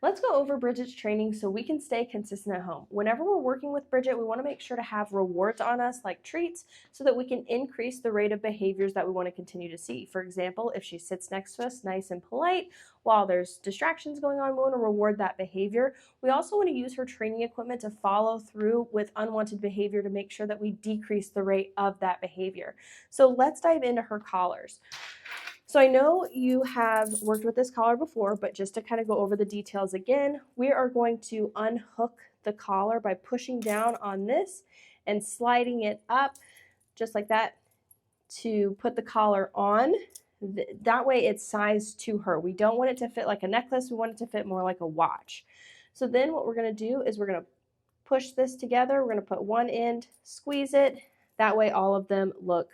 Let's go over Bridget's training so we can stay consistent at home. Whenever we're working with Bridget, we want to make sure to have rewards on us like treats so that we can increase the rate of behaviors that we want to continue to see. For example, if she sits next to us nice and polite while there's distractions going on, we want to reward that behavior. We also want to use her training equipment to follow through with unwanted behavior to make sure that we decrease the rate of that behavior. So let's dive into her collars. So I know you have worked with this collar before, but just to kind of go over the details again, we are going to unhook the collar by pushing down on this and sliding it up just like that to put the collar on. That way it's sized to her. We don't want it to fit like a necklace. We want it to fit more like a watch. So then what we're going to do is we're going to push this together. We're going to put one end, squeeze it. That way all of them look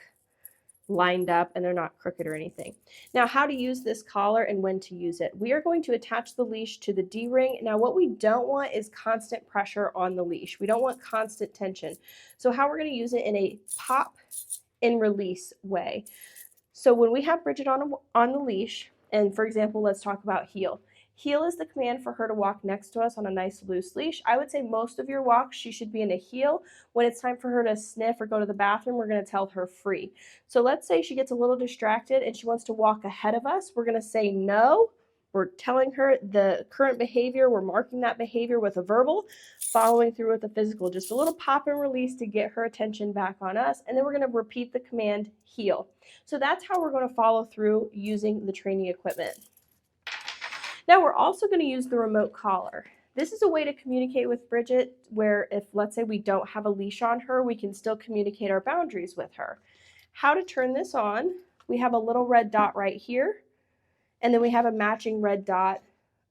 lined up and they're not crooked or anything. Now, how to use this collar and when to use it. We are going to attach the leash to the D-ring. Now, what we don't want is constant pressure on the leash. We don't want constant tension. So how we're going to use it in a pop and release way. So when we have Bridget on the leash, and for example, let's talk about heel. Heel is the command for her to walk next to us on a nice loose leash. I would say most of your walks, she should be in a heel. When it's time for her to sniff or go to the bathroom, we're going to tell her free. So let's say she gets a little distracted and she wants to walk ahead of us. We're going to say no. We're telling her the current behavior. We're marking that behavior with a verbal, following through with a physical. Just a little pop and release to get her attention back on us. And then we're going to repeat the command heel. So that's how we're going to follow through using the training equipment. Now we're also going to use the remote collar. This is a way to communicate with Bridget where if, let's say, we don't have a leash on her, we can still communicate our boundaries with her. How to turn this on, we have a little red dot right here, and then we have a matching red dot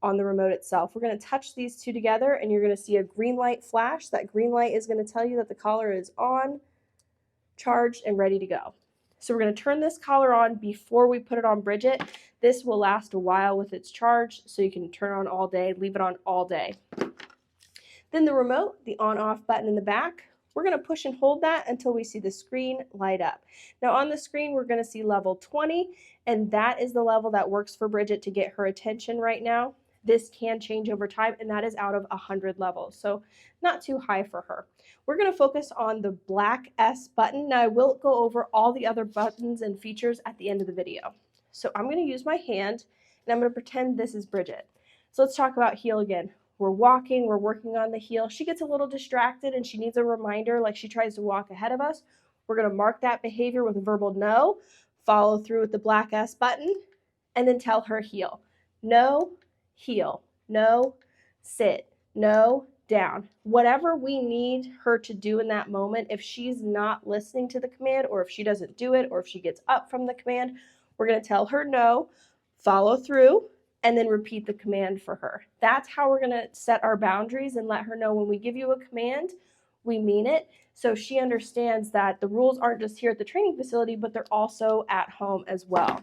on the remote itself. We're going to touch these two together, and you're going to see a green light flash. That green light is going to tell you that the collar is on, charged, and ready to go. So we're going to turn this collar on before we put it on Bridget. This will last a while with its charge, so you can turn it on all day, leave it on all day. Then the remote, the on-off button in the back, we're going to push and hold that until we see the screen light up. Now on the screen, we're going to see level 20, and that is the level that works for Bridget to get her attention right now. This can change over time, and that is out of 100 levels, so not too high for her. We're going to focus on the black S button. Now I will go over all the other buttons and features at the end of the video. So I'm going to use my hand, and I'm going to pretend this is Bridget. So let's talk about heel again. We're walking, we're working on the heel. She gets a little distracted and she needs a reminder like she tries to walk ahead of us. We're going to mark that behavior with a verbal no, follow through with the black S button, and then tell her heel. No, heel. No, sit. No, down. Whatever we need her to do in that moment, if she's not listening to the command or if she doesn't do it or if she gets up from the command, we're going to tell her no, follow through, and then repeat the command for her. That's how we're going to set our boundaries and let her know when we give you a command, we mean it. So she understands that the rules aren't just here at the training facility, but they're also at home as well.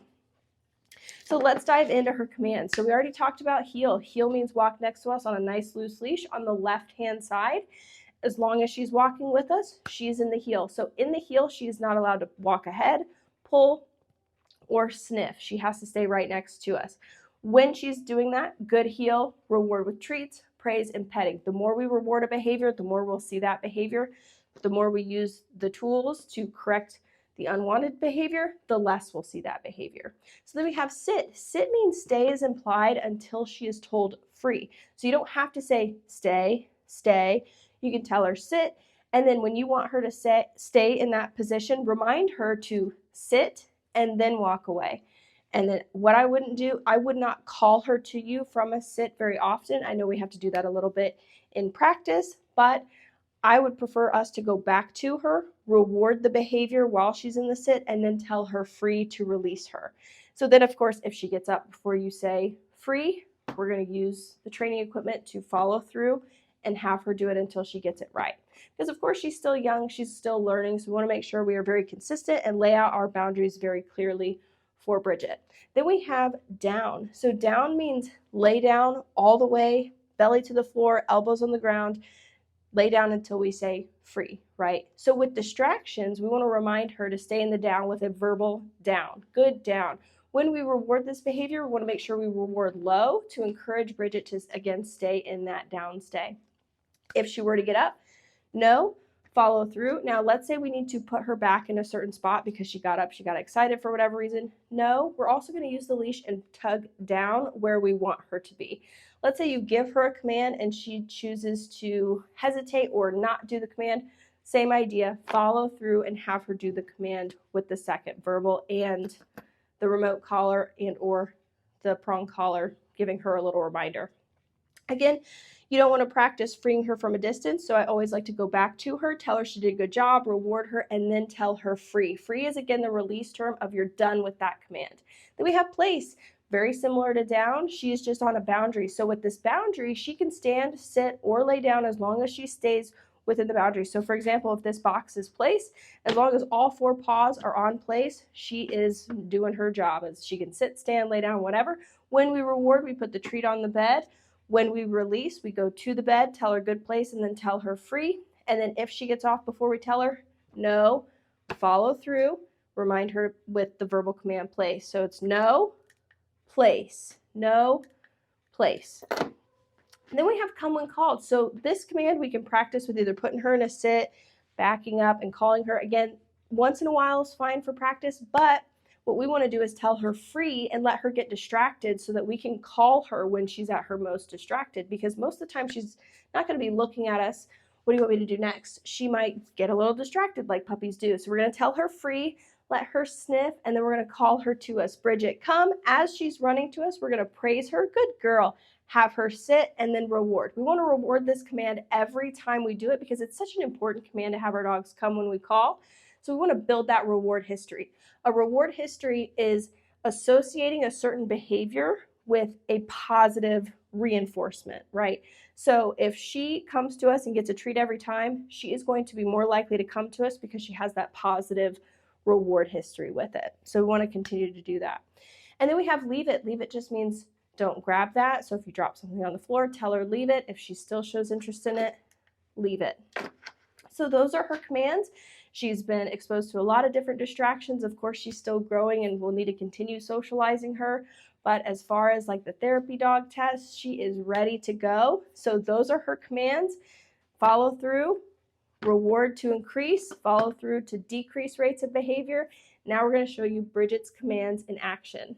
So let's dive into her commands. So we already talked about heel. Heel means walk next to us on a nice loose leash on the left-hand side. As long as she's walking with us, she's in the heel. So in the heel, she's not allowed to walk ahead, pull, or sniff. She has to stay right next to us. When she's doing that, good heel, reward with treats, praise, and petting. The more we reward a behavior, the more we'll see that behavior. The more we use the tools to correct the unwanted behavior, the less we'll see that behavior. So then we have sit. Sit means stay is implied until she is told free. So you don't have to say stay, stay. You can tell her sit, and then when you want her to stay in that position, remind her to sit and then walk away. And then what I wouldn't do, I would not call her to you from a sit very often. I know we have to do that a little bit in practice, but I would prefer us to go back to her, reward the behavior while she's in the sit, and then tell her free to release her. So then, of course, if she gets up before you say free, we're going to use the training equipment to follow through and have her do it until she gets it right. Because, of course, she's still young, she's still learning, so we want to make sure we are very consistent and lay out our boundaries very clearly for Bridget. Then we have down. So down means lay down all the way, belly to the floor, elbows on the ground, lay down until we say free, right? So with distractions, we want to remind her to stay in the down with a verbal down, good down. When we reward this behavior, we want to make sure we reward low to encourage Bridget to, again, stay in that down stay. If she were to get up, no, follow through. Now, let's say we need to put her back in a certain spot because she got up, she got excited for whatever reason. No, we're also going to use the leash and tug down where we want her to be. Let's say you give her a command and she chooses to hesitate or not do the command. Same idea, follow through and have her do the command with the second verbal and the remote collar and or the prong collar, giving her a little reminder. Again, you don't want to practice freeing her from a distance, so I always like to go back to her, tell her she did a good job, reward her, and then tell her free. Free is, again, the release term of you're done with that command. Then we have place. Very similar to down, she is just on a boundary. So with this boundary, she can stand, sit, or lay down as long as she stays within the boundary. So for example, if this box is place, as long as all 4 paws are on place, she is doing her job. As she can sit, stand, lay down, whatever. When we reward, we put the treat on the bed. When we release, we go to the bed, tell her good place, and then tell her free. And then if she gets off before we tell her no, follow through, remind her with the verbal command place. So it's no, place, no, place. And then we have come when called. So this command we can practice with either putting her in a sit, backing up, and calling her. Again, once in a while is fine for practice, but what we want to do is tell her free and let her get distracted so that we can call her when she's at her most distracted, because most of the time she's not going to be looking at us. What do you want me to do next? She might get a little distracted like puppies do. So we're going to tell her free, let her sniff, and then we're going to call her to us. Bridget, come. As she's running to us, we're going to praise her. Good girl. Have her sit, and then reward. We want to reward this command every time we do it because it's such an important command to have our dogs come when we call. So we want to build that reward history. A reward history is associating a certain behavior with a positive reinforcement, right? So if she comes to us and gets a treat every time, she is going to be more likely to come to us because she has that positive reward history with it. So we want to continue to do that. And then we have leave it. Leave it just means don't grab that. So if you drop something on the floor, tell her leave it. If she still shows interest in it, leave it. So those are her commands. She's been exposed to a lot of different distractions. Of course, she's still growing and we'll need to continue socializing her. But as far as like the therapy dog test, she is ready to go. So those are her commands. Follow through, reward to increase, follow through to decrease rates of behavior. Now we're going to show you Bridget's commands in action.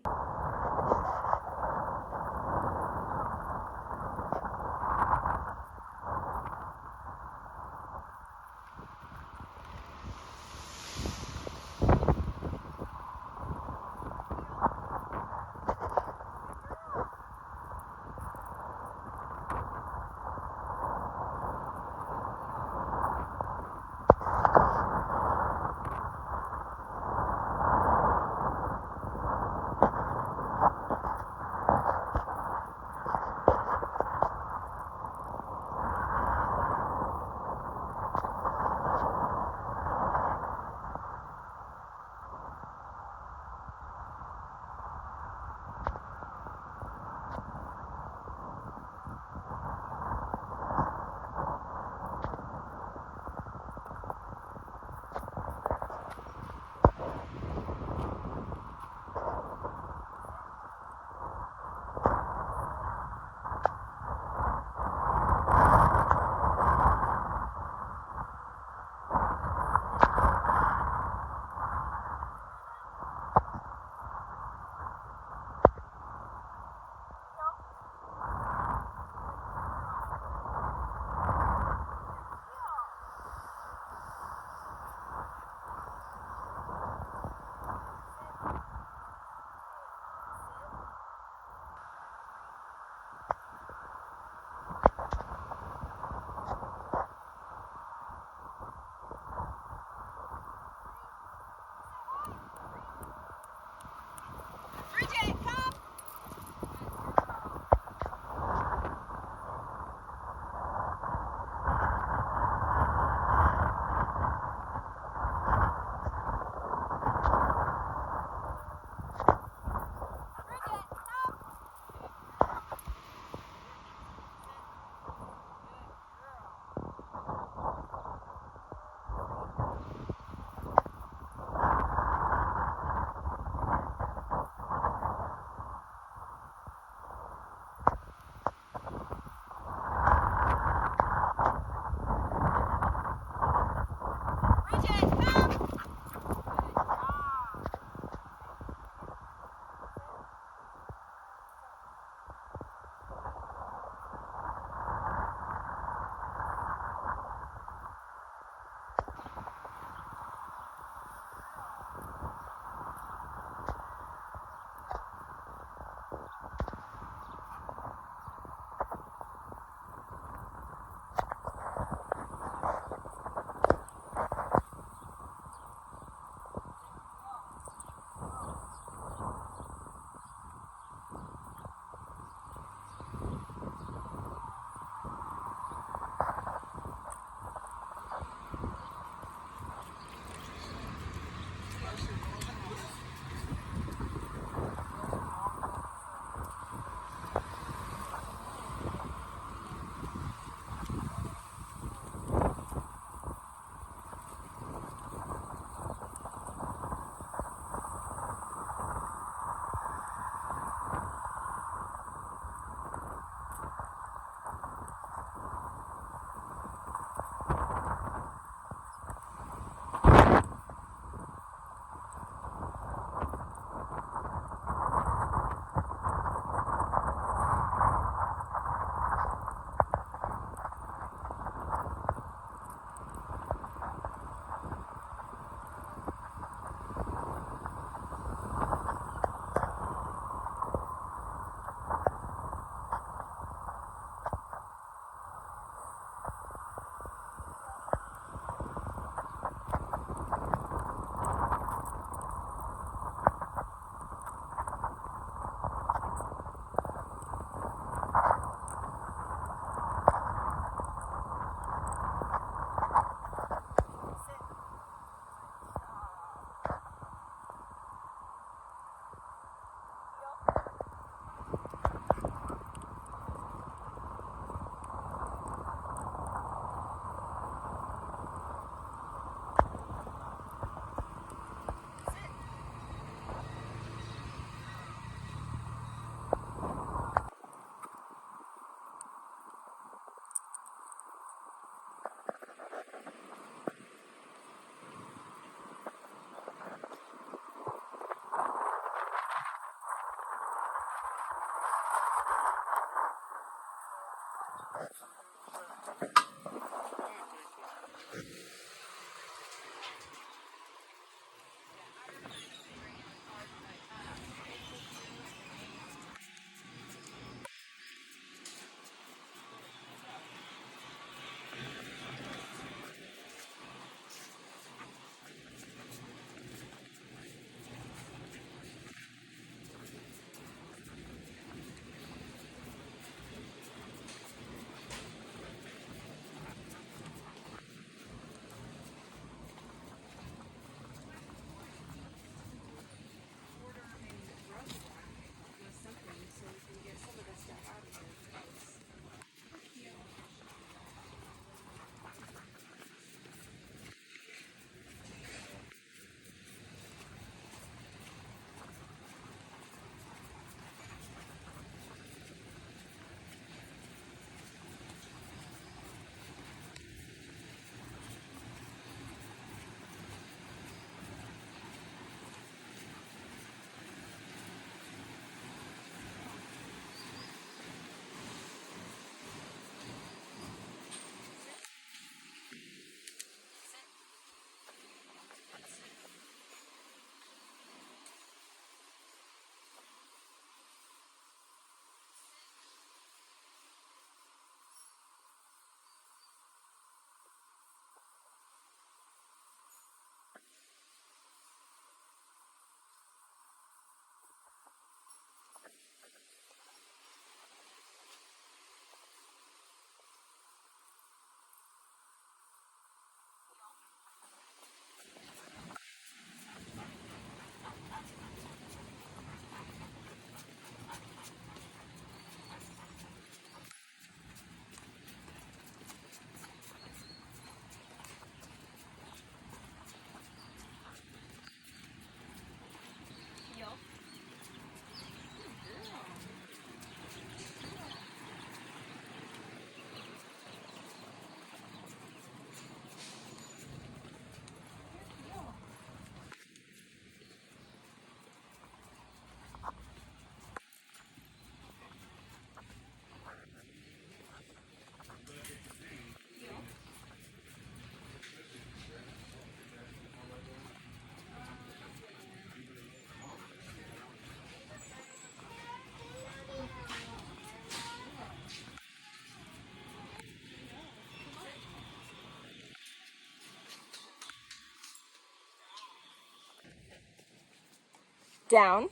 Down.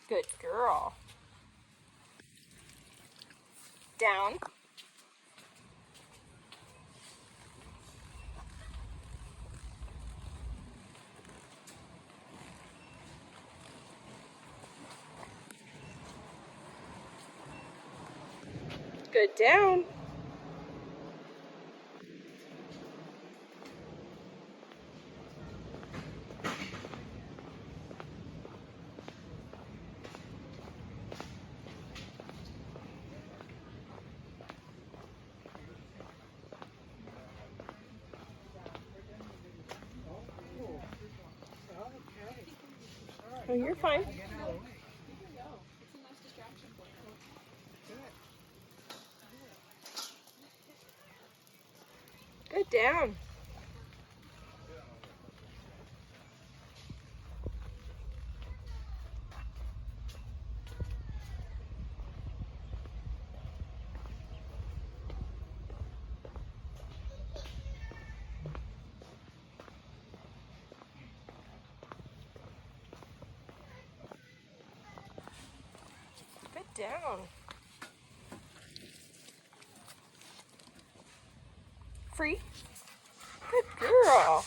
Good girl. Down. Good. Down. Oh, you're fine. Good. Down. Good. Down. Free. Good girl.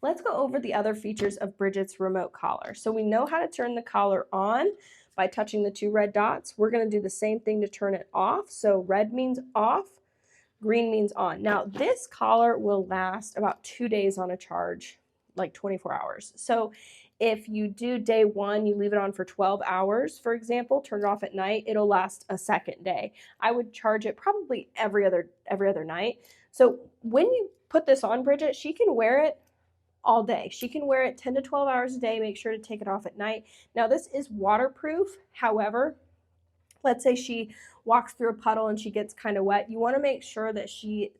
Let's go over the other features of Bridget's remote collar. So we know how to turn the collar on by touching the 2 red dots. We're going to do the same thing to turn it off. So red means off, green means on. Now this collar will last about 2 days on a charge, like 24 hours. So if you do day 1, you leave it on for 12 hours, for example, turn it off at night, it'll last a second day. I would charge it probably every other night. So when you put this on Bridget, she can wear it all day. She can wear it 10 to 12 hours a day. Make sure to take it off at night. Now this is waterproof. However, let's say she walks through a puddle and she gets kind of wet. You want to make sure that she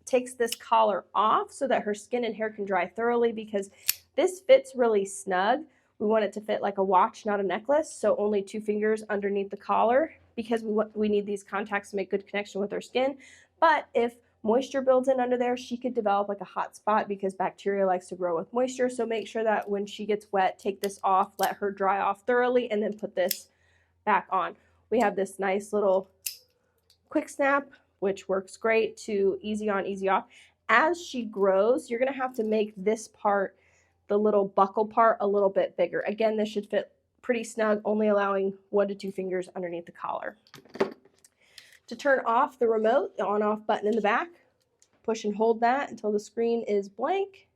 takes this collar off so that her skin and hair can dry thoroughly, because this fits really snug. We want it to fit like a watch, not a necklace. So only 2 fingers underneath the collar, because we need these contacts to make good connection with her skin. But if moisture builds in under there, she could develop like a hot spot, because bacteria likes to grow with moisture. So make sure that when she gets wet, take this off, let her dry off thoroughly, and then put this back on. We have this nice little quick snap, which works great to easy on, easy off. As she grows, you're going to have to make this part, the little buckle part, a little bit bigger. Again, this should fit pretty snug, only allowing 1 to 2 fingers underneath the collar. To turn off the remote, the on-off button in the back, push and hold that until the screen is blank,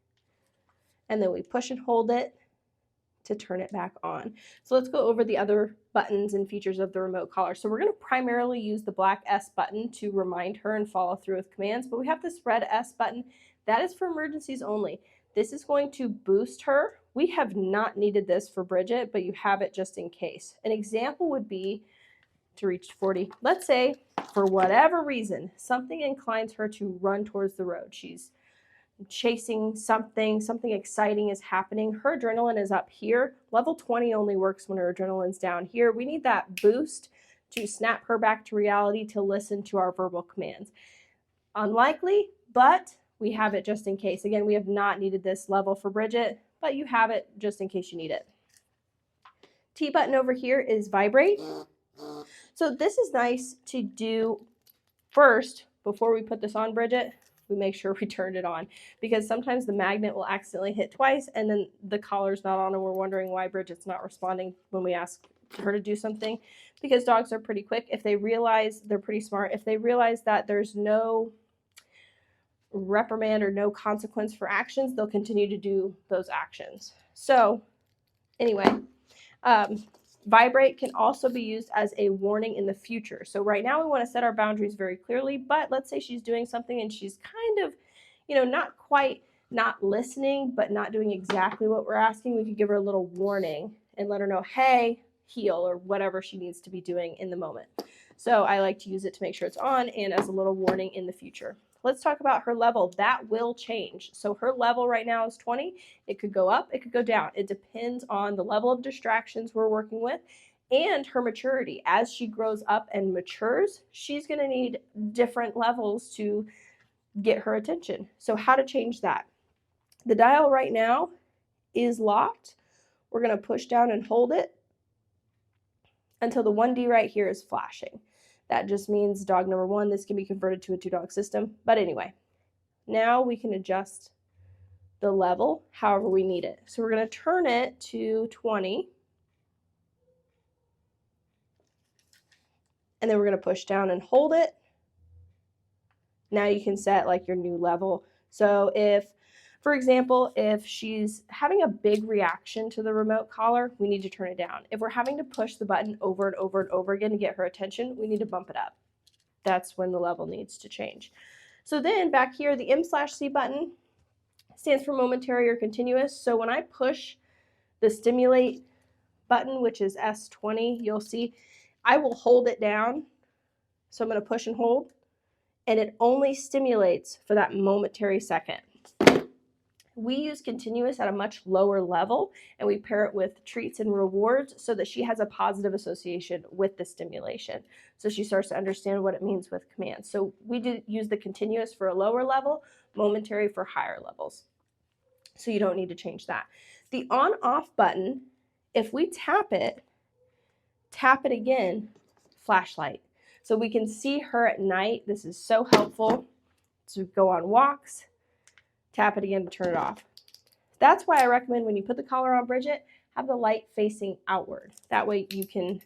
and then we push and hold it to turn it back on. So let's go over the other buttons and features of the remote collar. So we're going to primarily use the black S button to remind her and follow through with commands, but we have this red S button. That is for emergencies only. This is going to boost her. We have not needed this for Bridget, but you have it just in case. An example would be to reach 40. Let's say, for whatever reason, something inclines her to run towards the road. She's chasing something exciting is happening. Her adrenaline is up here. Level 20 only works when her adrenaline's down here. We need that boost to snap her back to reality, to listen to our verbal commands. Unlikely, but we have it just in case. Again, we have not needed this level for Bridget, but you have it just in case you need it. T button over here is vibrate. So this is nice to do first before we put this on Bridget. We make sure we turned it on, because sometimes the magnet will accidentally hit twice and then the collar's not on and we're wondering why Bridget's not responding when we ask her to do something. Because dogs are pretty quick. If they realize, they're pretty smart, if they realize that there's no reprimand or no consequence for actions, they'll continue to do those actions. So anyway, vibrate can also be used as a warning in the future. So right now we want to set our boundaries very clearly, but let's say she's doing something and she's kind of, not quite not listening, but not doing exactly what we're asking. We could give her a little warning and let her know, hey, heel, or whatever she needs to be doing in the moment. So I like to use it to make sure it's on and as a little warning in the future. Let's talk about her level. That will change. So her level right now is 20. It could go up, it could go down. It depends on the level of distractions we're working with and her maturity. As she grows up and matures, she's going to need different levels to get her attention. So how to change that? The dial right now is locked. We're going to push down and hold it until the 1D right here is flashing. That just means dog number 1. This can be converted to a 2-dog system. But anyway, now we can adjust the level however we need it. So we're going to turn it to 20. And then we're going to push down and hold it. Now you can set like your new level. So if, for example, if she's having a big reaction to the remote collar, we need to turn it down. If we're having to push the button over and over and over again to get her attention, we need to bump it up. That's when the level needs to change. So then back here, the M/C button stands for momentary or continuous. So when I push the stimulate button, which is S20, you'll see I will hold it down. So I'm going to push and hold, and it only stimulates for that momentary second. We use continuous at a much lower level, and we pair it with treats and rewards so that she has a positive association with the stimulation. So she starts to understand what it means with commands. So we do use the continuous for a lower level, momentary for higher levels. So you don't need to change that. The on-off button, if we tap it again, flashlight. So we can see her at night. This is so helpful to go on walks. Tap it again to turn it off. That's why I recommend when you put the collar on Bridget, have the light facing outward. That way you can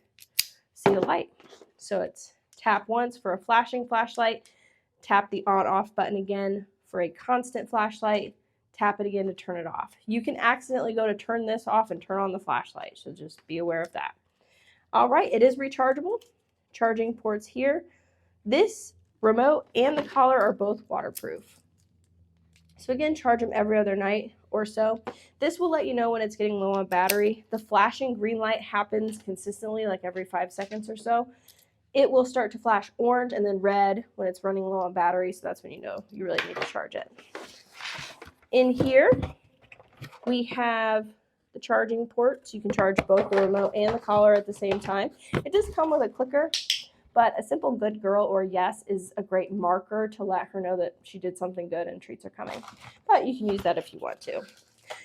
see the light. So it's tap once for a flashing flashlight, tap the on-off button again for a constant flashlight, tap it again to turn it off. You can accidentally go to turn this off and turn on the flashlight, so just be aware of that. All right, it is rechargeable. Charging ports here. This remote and the collar are both waterproof. So again, charge them every other night or so. This will let you know when it's getting low on battery. The flashing green light happens consistently, like every 5 seconds or so. It will start to flash orange and then red when it's running low on battery, so that's when you know you really need to charge it. In here, we have the charging port, so you can charge both the remote and the collar at the same time. It does come with a clicker, but a simple good girl or yes is a great marker to let her know that she did something good and treats are coming. But you can use that if you want to.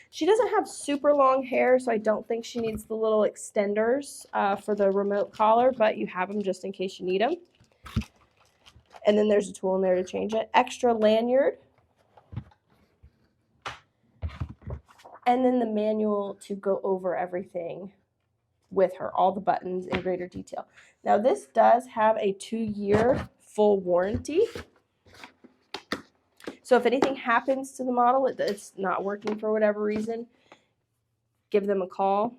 She doesn't have super long hair, so I don't think she needs the little extenders for the remote collar, but you have them just in case you need them. And then there's a tool in there to change it. Extra lanyard. And then the manual to go over everything with her, all the buttons in greater detail. Now this does have a 2-year full warranty. So if anything happens to the model, it's not working for whatever reason, give them a call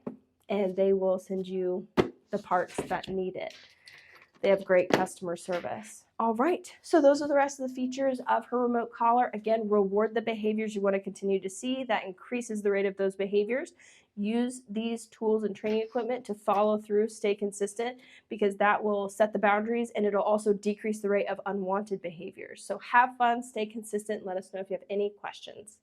and they will send you the parts that need it. They have great customer service. All right, so those are the rest of the features of her remote collar. Again, reward the behaviors you want to continue to see. That increases the rate of those behaviors. Use these tools and training equipment to follow through, stay consistent, because that will set the boundaries and it'll also decrease the rate of unwanted behaviors. So have fun, stay consistent. Let us know if you have any questions.